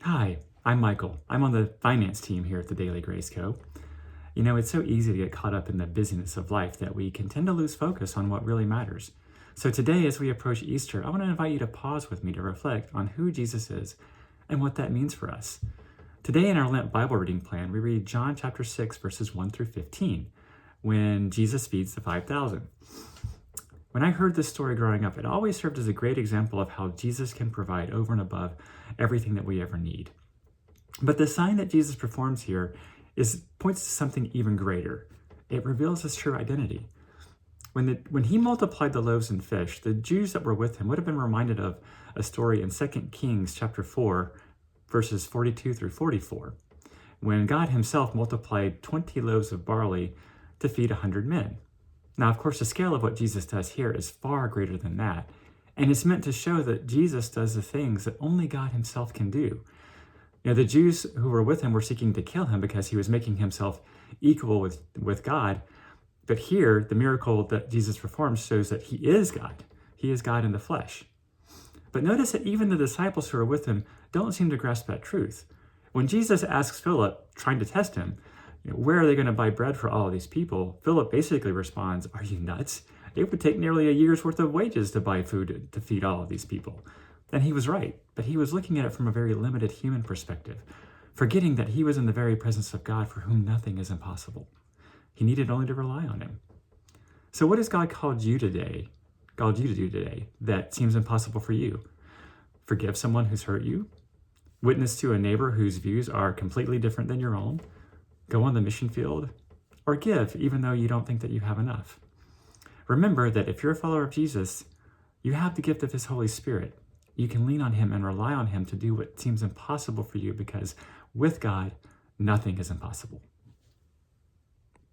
Hi, I'm Michael. I'm on the finance team here at the Daily Grace Co. You know, it's so easy to get caught up in the busyness of life that we can tend to lose focus on what really matters. So today, as we approach Easter, I want to invite you to pause with me to reflect on who Jesus is and what that means for us. Today in our Lent Bible reading plan, we read John chapter 6, verses 1 through 15, when Jesus feeds the 5,000. When I heard this story growing up, it always served as a great example of how Jesus can provide over and above everything that we ever need. But the sign that Jesus performs here points to something even greater. It reveals his true identity. When he multiplied the loaves and fish, the Jews that were with him would have been reminded of a story in 2 Kings chapter 4, verses 42 through 44, when God himself multiplied 20 loaves of barley to feed 100 men. Now, of course, the scale of what Jesus does here is far greater than that, and it's meant to show that Jesus does the things that only God himself can do. You know, the Jews who were with him were seeking to kill him because he was making himself equal with God. But here, the miracle that Jesus performs shows that he is God. He is God in the flesh. But notice that even the disciples who are with him don't seem to grasp that truth. When Jesus asks Philip, trying to test him, where are they going to buy bread for all of these people? Philip basically responds, "Are you nuts? It would take nearly a year's worth of wages to buy food to feed all of these people." And he was right, but he was looking at it from a very limited human perspective, forgetting that he was in the very presence of God for whom nothing is impossible. He needed only to rely on him. So what has God called you to do today that seems impossible for you? Forgive someone who's hurt you? Witness to a neighbor whose views are completely different than your own? Go on the mission field? Or give even though you don't think that you have enough? Remember that if you're a follower of Jesus, you have the gift of his Holy Spirit. You can lean on him and rely on him to do what seems impossible for you because with God, nothing is impossible.